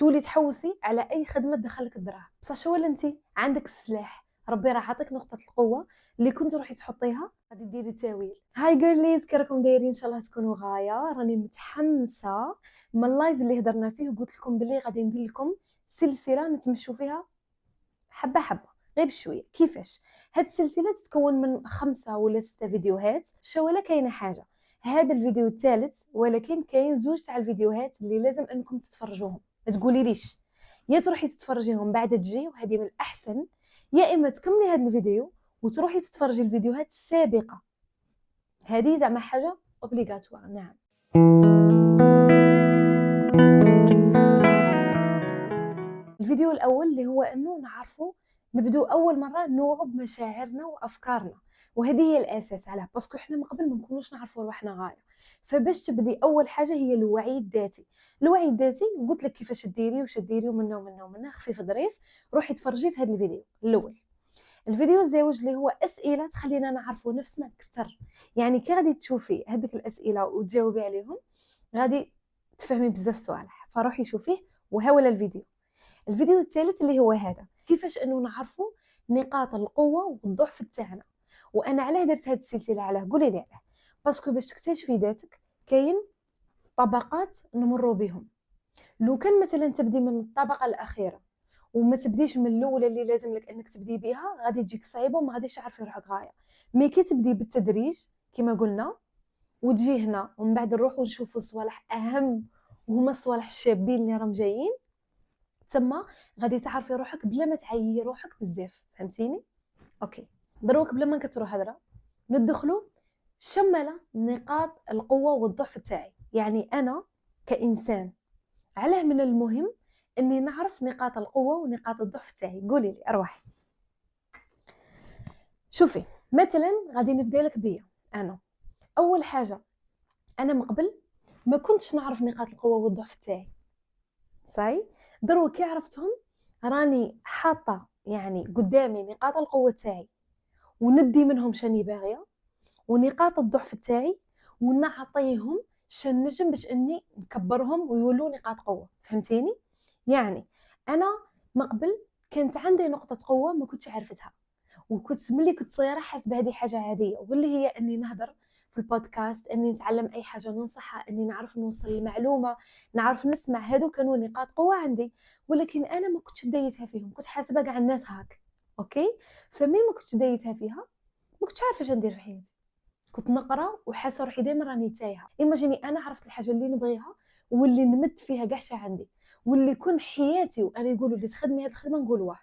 تولي تحوسي على اي خدمه تدخلك الدراهم. بصح شو ولا انت عندك السلاح، ربي راه عطاك نقطه القوه اللي كنت روحي تحطيها غادي ديري تاويل. هاي جيرليز، كيراكم دايرين؟ ان شاء الله تكونوا غايه. راني متحمسه من اللايف اللي هضرنا فيه وقلت لكم بلي غادي ندير لكم سلسله نتمشوا فيها حبه حبه غير بشويه. كيفاش؟ هاد السلسله تتكون من 5 ولا 6 فيديوهات. شو ولا كاينه حاجه، هذا الفيديو الثالث، ولكن كاين زوج تاع الفيديوهات اللي لازم انكم تتفرجوهم. ما تقولي ليش، يا تروحي تتفرجيهم بعد تجي وهذه من الاحسن، يا اما تكملي هذا الفيديو وتروحي تتفرجي الفيديوهات السابقه. هذه زعما حاجه اوبليغاتوار. نعم. الفيديو الاول اللي هو انه نعرفوا نبدو اول مره نوعوا بمشاعرنا وافكارنا، وهذه هي الاساس. علاه؟ باسكو حنا من قبل ما نكونوش نعرفوا روحنا غايه. فباش تبدي اول حاجه هي الوعي الذاتي. الوعي الذاتي قلت لك كيفاش ديري وش ديري ومنه ومنه ومنه، خفيف ظريف. روحي تفرجي في هذا الفيديو الاول. الفيديو الزوج اللي هو اسئله تخلينا نعرفوا نفسنا اكثر. يعني كي غادي تشوفي هذيك الاسئله وتجاوبي عليهم غادي تفهمي بزاف صوالح. فروحي شوفيه. وها ولا الفيديو. الفيديو الثالث اللي هو هذا، كيفاش انه نعرفوا نقاط القوه والضعف تاعنا. وانا علاه درت هذه السلسله؟ علاه؟ قولي لي علاه. باسكو باش تكتشفي ذاتك كاين طبقات نمروا بهم. لو كان مثلا تبدي من الطبقه الاخيره وما تبديش من الاولى اللي لازم لك انك تبدي بها، غادي تجيك صعيبه وما غاديش تعرفي روحك غايه. مي كي تبدي بالتدريج كما قلنا وتجي هنا ومن بعد نروحوا نشوفوا صوالح اهم، وهما الصوالح الشابين اللي راهم جايين، تما غادي تعرفي روحك بلا ما تعيي روحك بزاف. فهمتيني؟ اوكي. دروك بلا ما نكثروا هضره ندخلوا شمله نقاط القوه والضعف تاعي. يعني انا كانسان علاه من المهم اني نعرف نقاط القوه ونقاط الضعف تاعي؟ قولي لي ارواحي. شوفي مثلا غادي نبدا لك بيا انا. اول حاجه، انا من قبل ما كنتش نعرف نقاط القوه والضعف تاعي. صاي دروك كي عرفتهم راني حاطه يعني قدامي نقاط القوه تاعي وندي منهم شاني باغيه، ونقاط الضعف تاعي ونعطيهم شن نجم باش اني نكبرهم ويولوا نقاط قوه. فهمتيني؟ يعني انا من قبل كانت عندي نقطه قوه ما كنتش عرفتها، وكنت ملي كنت صغيره حاسبه هذه حاجه عاديه، واللي هي اني نهضر في البودكاست، اني نتعلم اي حاجه ننصحها، اني نعرف نوصل المعلومه، نعرف نسمع. هادو كانوا نقاط قوه عندي، ولكن انا ما كنتش دايتها فيهم. كنت حاسبه كاع الناس هاك. اوكي. فمن ما كنتش دايتها فيها ما كنتش عارفه اش ندير في حياتي. كنت نقرا وحاسه روحي دائما راني تايهه. ايماجيني انا عرفت الحاجه اللي نبغيها واللي نمد فيها كاع شي عندي، واللي كون حياتي وانا يقولوا لي تخدمي هذه الخدمه نقول واه.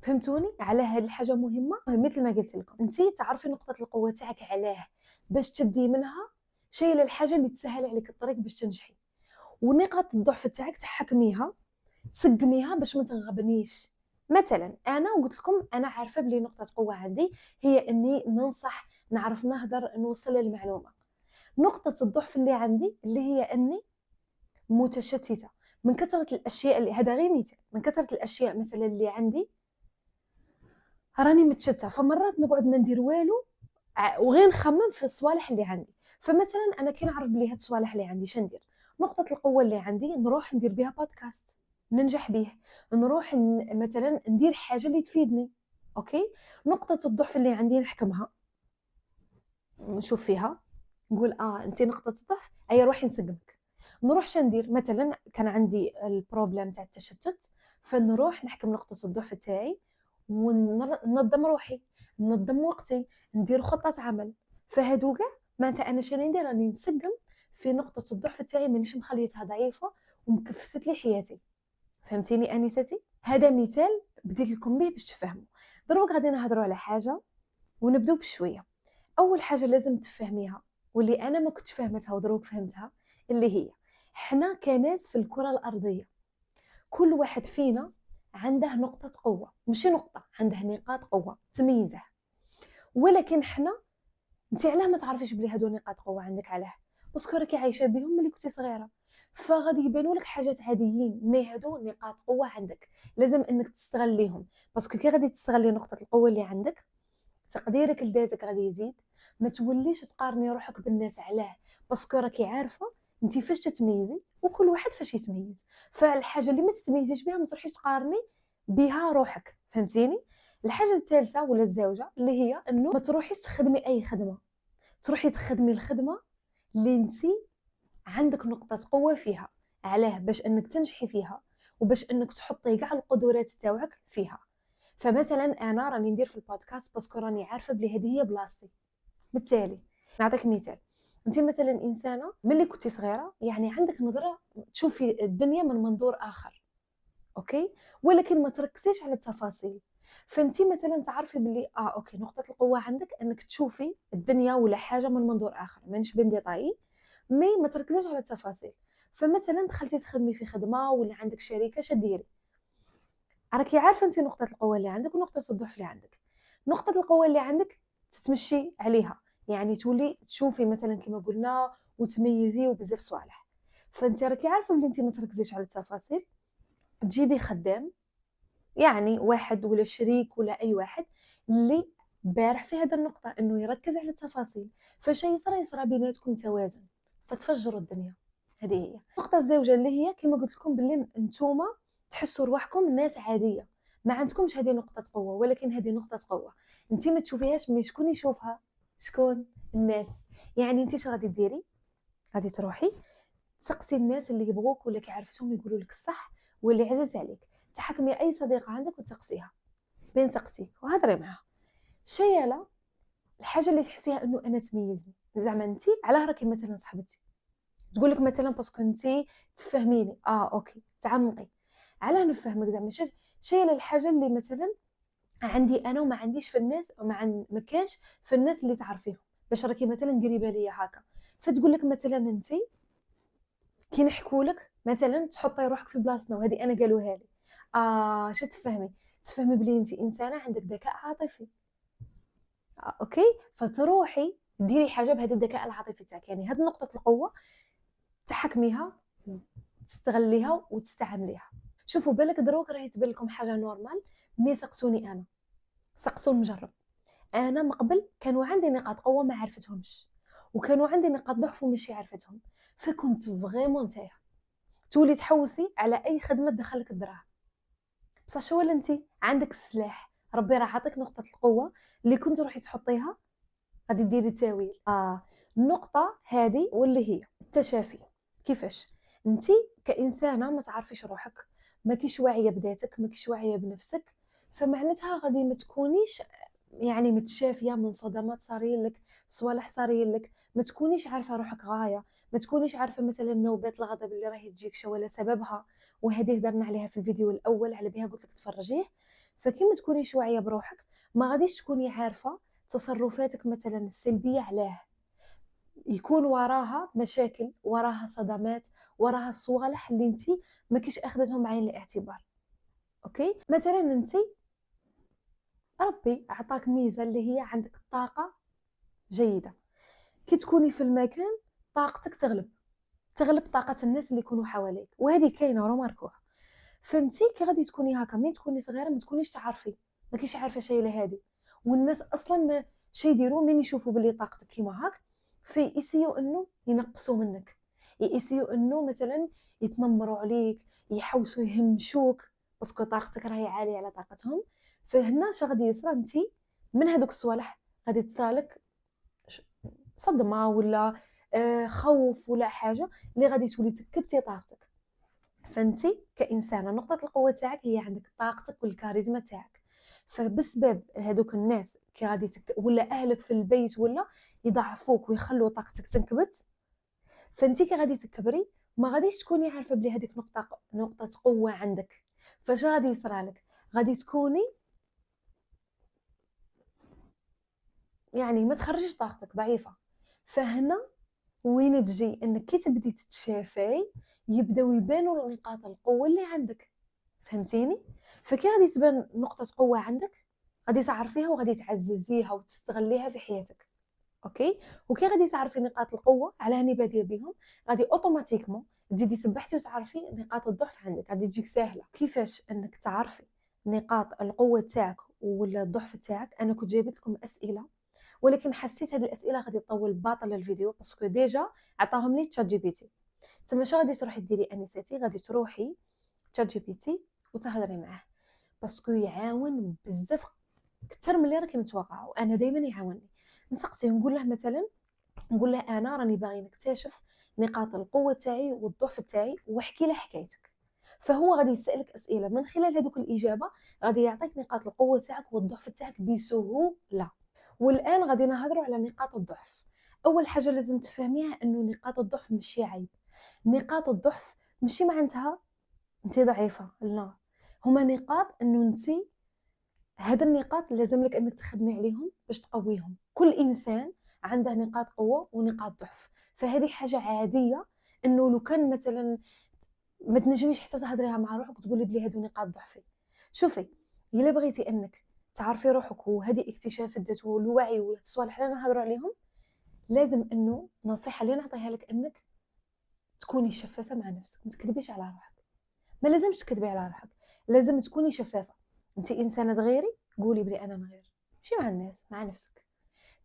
فهمتوني؟ على هذه الحاجه مهمه مثل ما قلت لكم. انت تعرفي نقطه القوه تاعك علاه باش تبدي منها شيء للحاجه اللي تسهل عليك الطريق باش تنجحي. ونقاط الضعف تاعك تحكميها تسقميها باش ما تنغبنيش. مثلا انا قلت لكم انا عارفه بلي نقطه قوه عندي هي اني ننصح، نعرف نهضر، نوصل المعلومه. نقطه الضعف اللي عندي اللي هي اني متشتته من كثره الاشياء. اللي هذا غير مثال من كثره الاشياء مثلا اللي عندي راني متشتته. فمرات نقعد ما ندير والو وغير نخمم في الصوالح اللي عندي. فمثلا انا كي نعرف بلي هاد الصوالح اللي عندي شندير، نقطه القوه اللي عندي نروح ندير بها بودكاست ننجح به، نروح مثلا ندير حاجه اللي تفيدني. اوكي. نقطه الضعف اللي عندي نحكمها، نشوف فيها، نقول انت نقطه الضعف اي روحي نسقمك. نروح شندير مثلا كان عندي البروبليم تاع التشتت، فنروح نحكم نقطه الضعف تاعي وننظم روحي، ننظم وقتي، ندير خطه عمل. فهادو كاع معناتها انا شنو ندير؟ راني نسقم في نقطه الضعف تاعي، مانيش مخليتها ضعيفه ومكفست لي حياتي. فهمتيني انستي؟ هذا مثال بديت لكم به باش تفهموا. دروك غادي نهضروا على حاجه ونبداو بشويه. اول حاجه لازم تفهميها واللي انا ما كنتش فهمتها ودروك فهمتها، اللي هي حنا كناس في الكره الارضيه كل واحد فينا عنده نقطه قوه، ماشي نقطه، عنده نقاط قوه تميزه. ولكن حنا انت علاه ما تعرفيش بلي هادو نقاط قوه عندك؟ علاه؟ باسكو راكي عايشه بهم ملي كنتي صغيره، فغادي يبانوا لك حاجات عاديين. مي هادو نقاط قوه عندك لازم انك تستغليهم. باسكو كي غادي تستغلي نقطه القوه اللي عندك تقديرك لذاتك غادي يزيد. ما توليش تقارني روحك بالناس. علاه؟ باسكو راكي عارفه انت فاش تتميزي وكل واحد فاش يتميز. فالحاجه اللي ما تتميزيش بها ما تروحيش تقارني بها روحك، فهمتيني؟ الحاجه الثالثه ولا الزوجه اللي هي انه ما تروحيش تخدمي اي خدمه، تروحي تخدمي الخدمه اللي انت عندك نقطه قوه فيها. علاه؟ باش انك تنجحي فيها وباش انك تحطي كاع القدرات تاعك فيها. فمثلا انا راني ندير في البودكاست باسكو راني عارفه بلي هذه هي بلاصتي. بالتالي نعطيك مثال، انت مثلا انسانه ملي كنتي صغيره يعني عندك نظره تشوفي الدنيا من منظور اخر، اوكي، ولكن ما تركزيش على التفاصيل. فانت مثلا تعرفي بلي اوكي نقطه القوه عندك انك تشوفي الدنيا ولا حاجه من منظور اخر، مانيش بين ديطاي، مي ما تركزيش على التفاصيل. فمثلا دخلتي تخدمي في خدمه ولا عندك شركه، شديري راكي عارفه انت نقطه القوه اللي عندك ونقطه الضعف اللي عندك. نقطه القوه اللي عندك تتمشي عليها، يعني تولي تشوفي مثلا كما قلنا وتميزي وبزاف صوالح. فانت راكي عارفه بلي انت ما تركزيش على التفاصيل، تجيبي خدام يعني واحد ولا شريك ولا اي واحد اللي بارح في هذا النقطه انه يركز على التفاصيل، فشي يصرى بيناتكم توازن فتفجروا الدنيا. هذه هي النقطه الزوجه اللي هي كما قلت لكم بلي نتوما تحسوا رواحكم ناس عاديه، ما عندكمش هذه نقطه قوه، ولكن هذه نقطه قوه انت ما تشوفيهاش، مي شكون يشوفها؟ شكون؟ الناس. يعني انت اش غادي ديري؟ غادي تروحي تسقسي الناس اللي يبغوك ولا كيعرفتهم يقولوا لك الصح واللي عزيز عليك، تحكمي اي صديقه عندك وتسقسيها بين سقسيك وهضري معها. شياله الحاجه اللي تحسيها انه انا تميزني، زعما انت علاه راكي مثلا صاحبتي تقول لك مثلا باسكو انت تفهميني، اوكي تعمقي، علاه نفهمك زعما شياله الحاجه اللي مثلا عندي انا وما عنديش في الناس ما كانش في الناس اللي تعرفيهم، باش راكي مثلا قريبه ليا هكا. فتقول لك مثلا انت كي نحكوا لك مثلا تحطي روحك في بلاصتنا، وهذه انا قالوها لي، شو تفهمي بلي انت انسانه عندك ذكاء عاطفي، اوكي، فتروحي ديري حاجه بهذا الذكاء العاطفي تاعك. يعني هذه نقطه القوه تحكميها، تستغليها وتستعمليها. شوفوا بالك دروك راهي تبان لكم حاجه نورمال، مي سقسوني انا، سقسوا المجرب. انا من قبل كانوا عندي نقاط قوه ما عرفتهمش، وكانوا عندي نقاط ضعف وماشي عرفتهم، فكنت فريمون تايهه. تولي تحوسي على اي خدمه تدخلك الدراهم، بصح شو ولا انت عندك السلاح، ربي راه عطيك نقطه القوه اللي كنت روحي تحطيها غادي ديري تاويل. النقطه هذه واللي هي التشافي. كيفاش انت كانسانه ما تعرفيش روحك، ما كيش واعيه بذاتك، ما كيش واعيه بنفسك، فمعناتها غادي ما تكونيش يعني متشافيه من صدمات صارين لك، صوالح صارين لك، ما تكونيش عارفه روحك غايه، ما تكونيش عارفه مثلا نوبات الغضب اللي راهي تجيك شو ولا سببها، وهذه هضرنا عليها في الفيديو الاول على بها قلت لك تفرجيه. فكي ما تكونيش واعيه بروحك ما غاديش تكوني عارفه تصرفاتك مثلا السلبيه علاه، يكون وراها مشاكل، وراها صدمات، وراها صوالح اللي انت ما كيش اخذتهم بعين الاعتبار. اوكي، مثلا انت ربي عطاك ميزه اللي هي عندك طاقه جيده، كي تكوني في المكان طاقتك تغلب طاقه الناس اللي يكونوا حواليك، وهذه كاينه روماركوها. فانت كي غادي تكوني هكا مين تكوني صغيره ما تكونيش تعرفي، ما كيش عارفه شي لهذه، والناس اصلا ما شي يديروا من يشوفوا بلي طاقتك كيما هاك فيسيو انه ينقصوا منك، يسيو انه مثلا يتنمروا عليك، يحوسوا يهمشوك باسكو طاقتك راهي عاليه على طاقتهم. فهنا اش غادي يصرى؟ انت من هذوك الصوالح غادي تصرى لك صدمه ولا خوف ولا حاجه اللي غادي تولي تكبتي طاقتك. فانت كانسانه نقطه القوه تاعك هي عندك طاقتك والكاريزما تاعك، فبسبب هذوك الناس كي غادي ولا اهلك في البيت ولا يضعفوك ويخلوا طاقتك تنكبت، فانت كي غادي تكبري ما غاديش تكوني عارفه بلي هذيك نقطه قوه عندك. فاش غادي يصرى لك؟ غادي تكوني يعني ما تخرجيش طاقتك ضعيفه. فهنا وين تجي انك كي تبدي تتشافي يبداو يبانوا نقاط القوه اللي عندك، فهمتيني؟ فكي غادي تبان نقطه قوه عندك غادي تعرفيها وغادي تعززيها وتستغليها في حياتك. اوكي، وكي غادي تعرفي نقاط القوه على هاني باديه بهم غادي اوتوماتيكمون تزيدي سبحتي وتعرفي نقاط الضعف عندك، غادي تجيك سهله. كيفاش انك تعرفي نقاط القوه تاعك ولا الضعف تاعك؟ انا كنت جايبت لكم اسئله، ولكن حسيت هذه الاسئله غادي تطول باطل الفيديو باسكو ديجا عطاهم لي تشات جي بي تي، تما شنو غادي تروحي ديري انساتي؟ غادي تروحي تشات جي بي تي وتهضري معاه، باسكو يعاون بزاف اكثر من اللي راكي متوقعه. وانا دائما يعاونني، نسقسيه نقول له مثلا، نقول له انا راني باغي نكتشف نقاط القوه تاعي والضعف تاعي، واحكي له حكايتك. فهو غادي يسالك اسئله، من خلال هذوك الاجابه غادي يعطيك نقاط القوه تاعك والضعف تاعك بسهوله. والان غادي نهضروا على نقاط الضعف. اول حاجه لازم تفهميها انه نقاط الضعف ماشي عيب. نقاط الضعف ماشي معناتها انت ضعيفه، لا، هما نقاط انه انت، هاد النقاط لازم لك انك تخدمي عليهم باش تقويهم. كل انسان عنده نقاط قوه ونقاط ضعف، فهذه حاجه عاديه. انه لو كان مثلا ما تنجميش حتى تهضريها مع روحك وتقولي بلي هادو نقاط ضعفي. شوفي، الا بغيتي انك تعرفي روحك، وهذه اكتشاف الذات والوعي والصوالح اللي نهضروا عليهم، لازم انه نصيحه اللي نعطيها لك انك تكوني شفافه مع نفسك، ما تكذبيش على روحك. ما لازمش تكذبي على روحك، لازم تكوني شفافه. انت انسانه تغيري، قولي بلي انا نغير، ماشي مع الناس، مع نفسك.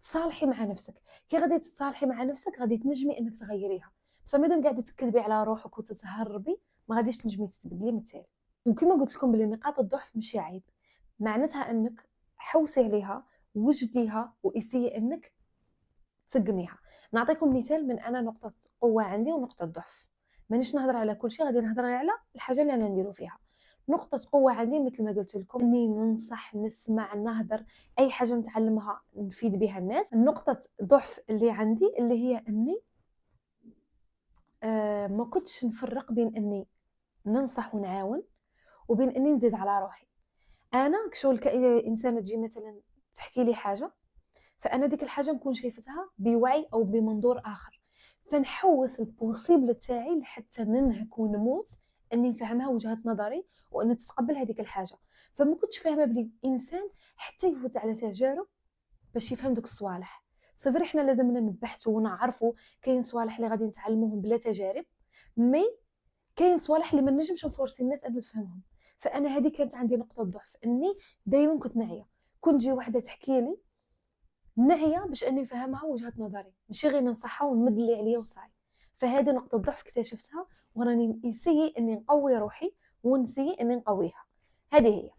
تصالحي مع نفسك. كي غادي تتصالحي مع نفسك غادي تنجمي انك تغيريها. بصح مادام قاعده تكذبي على روحك وتتهربي، ما غاديش تنجمي تتبدلي مثالي. وكما قلت لكم بلي نقاط الضعف ماشي عيب، معناتها انك حوسي عليها، وجديها، واسيي انك تقميها. نعطيكم مثال من انا نقطه قوه عندي ونقطه ضعف. مانيش نهضر على كل شيء، غادي نهضر على الحاجه اللي انا نديرو فيها. نقطه قوه عندي مثل ما قلت لكم اني ننصح، نسمع، نهضر، اي حاجه نتعلمها نفيد بها الناس. النقطه ضعف اللي عندي اللي هي اني ما كنتش نفرق بين اني ننصح ونعاون وبين اني نزيد على روحي. انا كشغل كانسانه تجي مثلا تحكي لي حاجه، فانا ديك الحاجه نكون شايفتها بوعي او بمنظور اخر، فنحوس البوسيبل تاعي لحتى ننهك ونموت اني نفهمها وجهه نظري وانه تتقبل هذيك الحاجه. فما كنتش فاهمه بلي انسان حتى يفوت على تجارب باش يفهم دوك الصوالح. صفر احنا لازمنا نبحثوا ونعرفوا. كاين صوالح اللي غادي نتعلموهم بلا تجارب، مي كاين صوالح اللي ما نجمش نفورسي الناس انه تفهمهم. فانا هذه كانت عندي نقطه ضعف، اني دائما كنت ناعيه. كنت تجي وحده تحكي لي ناعيه باش اني نفهمها وجهه نظري، ماشي غير ننصحها ونمد اللي عليا وصاي. فهذه نقطه ضعف اكتشفتها، وراني نسيي اني نقوي روحي ونسيي اني نقويها. هذه هي.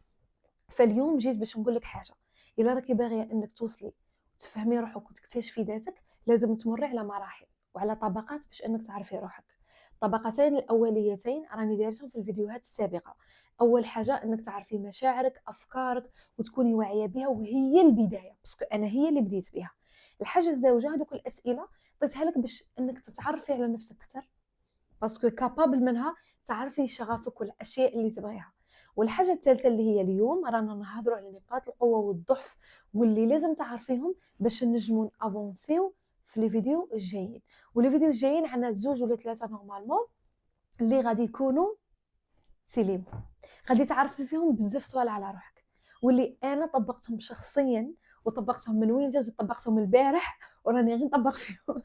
فاليوم جيت باش نقول لك حاجه، الا راكي باغيه انك توصلي وتفهمي روحك وتكتشفي ذاتك، لازم تمري على مراحل وعلى طبقات باش انك تعرفي روحك. الطبقتين الاوليتين راني دايرتهم في الفيديوهات السابقه. اول حاجه انك تعرفي مشاعرك، افكارك، وتكوني واعيه بها، وهي البدايه، باسكو انا هي اللي بديت بها. الحاجه الزوجه هذوك الاسئله عطيتها لك باش انك تتعرفي على نفسك اكثر، باسكو كابابل منها تعرفي شغفك والاشياء اللي تبغيها. والحاجه الثالثه اللي هي اليوم رانا نهضروا على نقاط القوه والضعف، واللي لازم تعرفيهم باش نجموا افونسيو في لي فيديو الجايين. ولي فيديو الجايين عندنا زوج ولا ثلاثه نورمالمون اللي غادي يكونوا سليم، غادي تعرفي فيهم بزاف سوال على روحك، واللي انا طبقتهم شخصيا، وطبقتهم من وين جات، طبقتهم البارح وراني غير نطبق فيهم.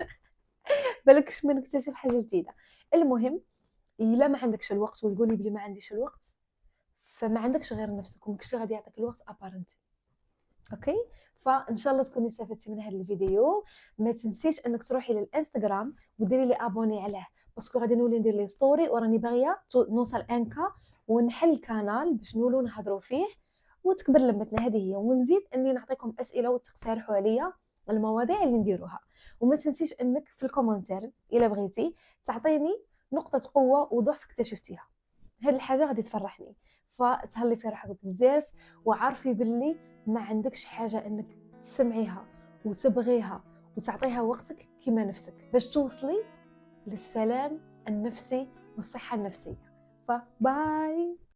بالكش ما نكتشف حاجه جديده. المهم، الا ما عندكش الوقت وتقولي بلي ما عنديش الوقت، فما عندكش غير نفسك، وماكش اللي غادي يعطيك الوقت ابارنتي. اوكي، فان شاء الله تكوني استفدتي من هذا الفيديو. ما تنسيش انك تروحي للانستغرام وديري لي ابوني عليه، باسكو غادي نولي ندير لي ستوري، وراني باغيه نوصل انكا ونحل كانال باش نولو نهضروا فيه وتكبر لمتنا. هذه هي. ونزيد اني نعطيكم اسئله وتقترحوا عليا المواضيع اللي نديروها. وما تنسيش انك في الكومنتير الا بغيتي تعطيني نقطه قوه وضعف اكتشفتيها. هاد الحاجه غادي تفرحني. فتهلي في روحك بزاف، وعارفي باللي ما عندكش حاجه انك تسمعيها وتبغيها وتعطيها وقتك كما نفسك باش توصلي للسلام النفسي والصحه النفسيه. فباي.